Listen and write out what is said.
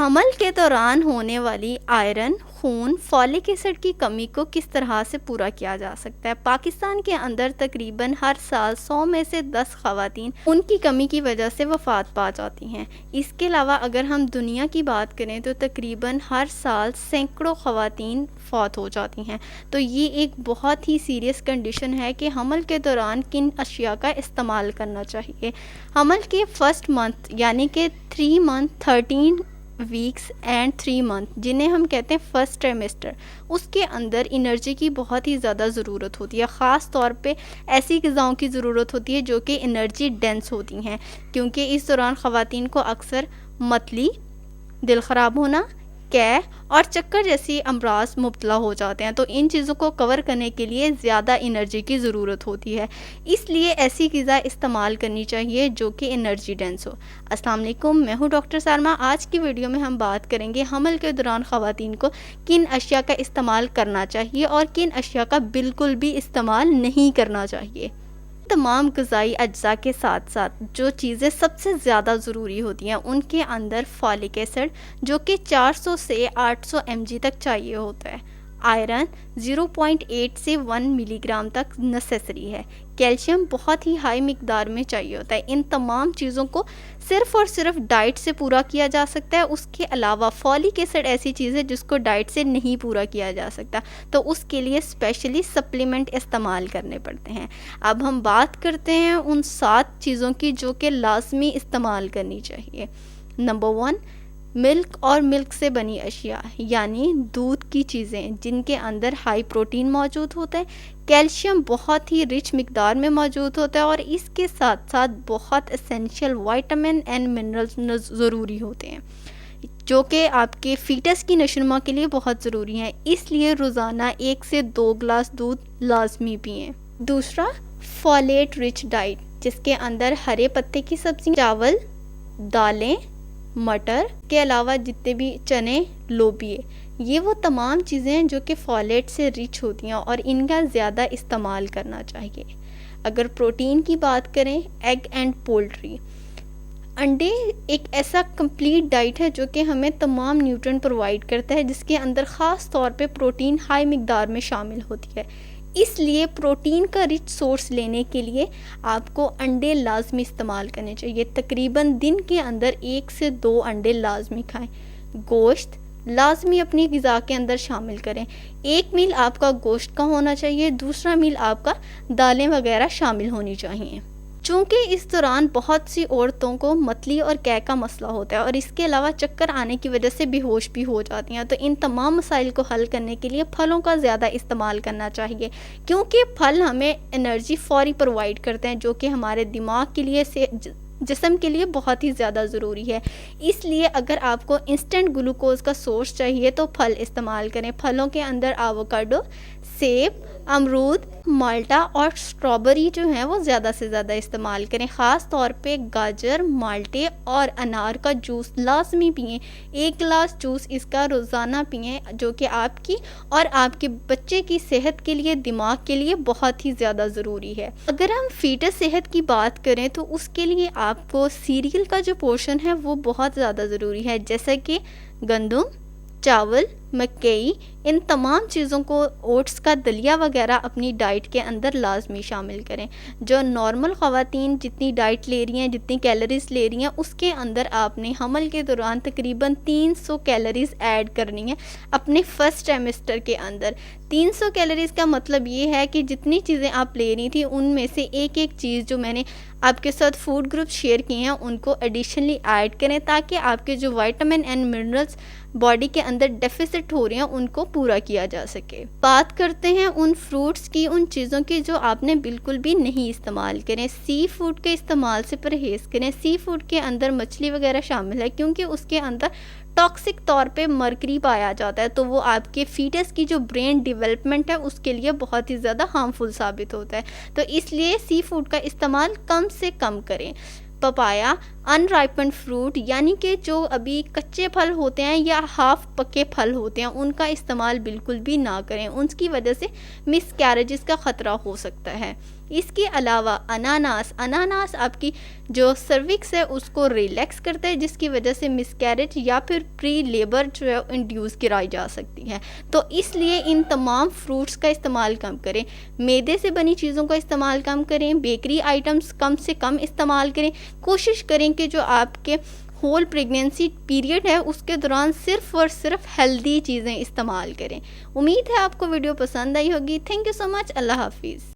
حمل کے دوران ہونے والی آئرن، خون، فولک ایسڈ کی کمی کو کس طرح سے پورا کیا جا سکتا ہے؟ پاکستان کے اندر تقریباً ہر سال 100 میں سے 10 خواتین خون کی کمی کی وجہ سے وفات پا جاتی ہیں۔ اس کے علاوہ اگر ہم دنیا کی بات کریں تو تقریباً ہر سال سینکڑوں خواتین فوت ہو جاتی ہیں۔ تو یہ ایک بہت ہی سیریس کنڈیشن ہے کہ حمل کے دوران کن اشیاء کا استعمال کرنا چاہیے۔ حمل کے فرسٹ منتھ یعنی کہ 3 منتھ 13 ویکس اینڈ 3 منتھ جنہیں ہم کہتے ہیں فرسٹ ٹریمسٹر، اس کے اندر انرجی کی بہت ہی زیادہ ضرورت ہوتی ہے۔ خاص طور پہ ایسی غذاؤں کی ضرورت ہوتی ہے جو کہ انرجی ڈینس ہوتی ہیں، کیونکہ اس دوران خواتین کو اکثر متلی، دل خراب ہونا، قے اور چکر جیسی امراض مبتلا ہو جاتے ہیں۔ تو ان چیزوں کو کور کرنے کے لیے زیادہ انرجی کی ضرورت ہوتی ہے، اس لیے ایسی غذا استعمال کرنی چاہیے جو کہ انرجی ڈینس ہو۔ السلام علیکم، میں ہوں ڈاکٹر سالمہ۔ آج کی ویڈیو میں ہم بات کریں گے حمل کے دوران خواتین کو کن اشیاء کا استعمال کرنا چاہیے اور کن اشیاء کا بالکل بھی استعمال نہیں کرنا چاہیے۔ تمام غذائی اجزاء کے ساتھ ساتھ جو چیزیں سب سے زیادہ ضروری ہوتی ہیں ان کے اندر فولک ایسڈ جو کہ 400 سے 800 mg تک چاہیے ہوتا ہے، آئرن 0.8 سے 1 ملی گرام تک نیسیسری ہے، کیلشیم بہت ہی ہائی مقدار میں چاہیے ہوتا ہے۔ ان تمام چیزوں کو صرف اور صرف ڈائٹ سے پورا کیا جا سکتا ہے۔ اس کے علاوہ فولک ایسڈ ایسی چیز ہے جس کو ڈائٹ سے نہیں پورا کیا جا سکتا، تو اس کے لیے اسپیشلی سپلیمنٹ استعمال کرنے پڑتے ہیں۔ اب ہم بات کرتے ہیں ان 7 چیزوں کی جو کہ لازمی استعمال کرنی چاہیے۔ نمبر 1، ملک اور ملک سے بنی اشیاء یعنی دودھ کی چیزیں جن کے اندر ہائی پروٹین موجود ہوتا ہے، کیلشیم بہت ہی رچ مقدار میں موجود ہوتا ہے اور اس کے ساتھ ساتھ بہت اسینشیل وائٹامن اینڈ منرلز ضروری ہوتے ہیں جو کہ آپ کے فیٹس کی نشوونما کے لیے بہت ضروری ہیں، اس لیے روزانہ 1 سے 2 گلاس دودھ لازمی پئیں۔ دوسرا، فولیٹ رچ ڈائٹ جس کے اندر ہرے پتے کی سبزی، چاول، دالیں، مٹر کے علاوہ جتنے بھی چنے، لوبیے، یہ وہ تمام چیزیں ہیں جو کہ فولیٹ سے رچ ہوتی ہیں اور ان کا زیادہ استعمال کرنا چاہیے۔ اگر پروٹین کی بات کریں، ایگ اینڈ پولٹری، انڈے ایک ایسا کمپلیٹ ڈائٹ ہے جو کہ ہمیں تمام نیوٹرینٹ پرووائڈ کرتا ہے، جس کے اندر خاص طور پہ پروٹین ہائی مقدار میں شامل ہوتی ہے۔ اس لیے پروٹین کا رچ سورس لینے کے لیے آپ کو انڈے لازمی استعمال کرنے چاہیے۔ تقریباً دن کے اندر 1 سے 2 انڈے لازمی کھائیں۔ گوشت لازمی اپنی غذا کے اندر شامل کریں۔ ایک میل آپ کا گوشت کا ہونا چاہیے، دوسرا میل آپ کا دالیں وغیرہ شامل ہونی چاہیے۔ چونکہ اس دوران بہت سی عورتوں کو متلی اور قے کا مسئلہ ہوتا ہے اور اس کے علاوہ چکر آنے کی وجہ سے بے ہوش بھی ہو جاتی ہیں، تو ان تمام مسائل کو حل کرنے کے لیے پھلوں کا زیادہ استعمال کرنا چاہیے، کیونکہ پھل ہمیں انرجی فوری پرووائڈ کرتے ہیں جو کہ ہمارے دماغ کے لیے جسم کے لیے بہت ہی زیادہ ضروری ہے۔ اس لیے اگر آپ کو انسٹنٹ گلوکوز کا سورس چاہیے تو پھل استعمال کریں۔ پھلوں کے اندر آووکاڈو، سیب، امرود، مالٹا اور اسٹرابری جو ہیں وہ زیادہ سے زیادہ استعمال کریں۔ خاص طور پہ گاجر، مالٹے اور انار کا جوس لازمی پئیں۔ 1 گلاس جوس اس کا روزانہ پئیں جو کہ آپ کی اور آپ کے بچے کی صحت کے لیے، دماغ کے لیے بہت ہی زیادہ ضروری ہے۔ اگر ہم فیٹس صحت کی بات کریں تو اس کے لیے آپ کو سیریل کا جو پورشن ہے وہ بہت زیادہ ضروری ہے، جیسا کہ گندم، چاول، مکئی، ان تمام چیزوں کو، اوٹس کا دلیا وغیرہ اپنی ڈائٹ کے اندر لازمی شامل کریں۔ جو نارمل خواتین جتنی ڈائٹ لے رہی ہیں، جتنی کیلوریز لے رہی ہیں، اس کے اندر آپ نے حمل کے دوران تقریباً 300 کیلوریز ایڈ کرنی ہے اپنے فرسٹ ٹریمسٹر کے اندر۔ 300 کیلوریز کا مطلب یہ ہے کہ جتنی چیزیں آپ لے رہی تھیں ان میں سے ایک چیز جو میں نے آپ کے ساتھ فوڈ گروپ شیئر کیے ہیں ان کو ایڈیشنلی ایڈ کریں تاکہ آپ کے جو وائٹامن اینڈ منرلز باڈی کے اندر ڈیفیسٹ ہو رہے ہیں ان کو پورا کیا جا سکے۔ بات کرتے ہیں ان فروٹس کی، ان چیزوں کی جو آپ نے بالکل بھی نہیں استعمال کریں۔ سی فوڈ کے استعمال سے پرہیز کریں۔ سی فوڈ کے اندر مچھلی وغیرہ شامل ہے کیونکہ اس کے اندر ٹاکسک طور پہ مرکری پایا جاتا ہے، تو وہ آپ کے فیٹس کی جو برین ڈیولپمنٹ ہے اس کے لیے بہت ہی زیادہ ہارمفل ثابت ہوتا ہے، تو اس لیے سی فوڈ کا استعمال کم سے کم کریں۔ پپایا، ان رائپنڈ فروٹ یعنی کہ جو ابھی کچے پھل ہوتے ہیں یا ہاف پکے پھل ہوتے ہیں ان کا استعمال بالکل بھی نہ کریں، ان کی وجہ سے مس کیریجز کا خطرہ ہو سکتا ہے۔ اس کے علاوہ اناناس آپ کی جو سروکس ہے اس کو ریلیکس کرتا ہے، جس کی وجہ سے مسکیریج یا پھر پری لیبر جو ہے انڈیوس کرائی جا سکتی ہے۔ تو اس لیے ان تمام فروٹس کا استعمال کم کریں، میدے سے بنی چیزوں کا استعمال کم کریں، بیکری آئٹمس کم سے کم استعمال کریں، کوشش کریں کہ جو آپ کے ہول پریگنینسی پیریڈ ہے اس کے دوران صرف اور صرف ہیلدی چیزیں استعمال کریں۔ امید ہے آپ کو ویڈیو پسند آئی ہوگی۔ تھینک یو سو مچ، اللہ حافظ۔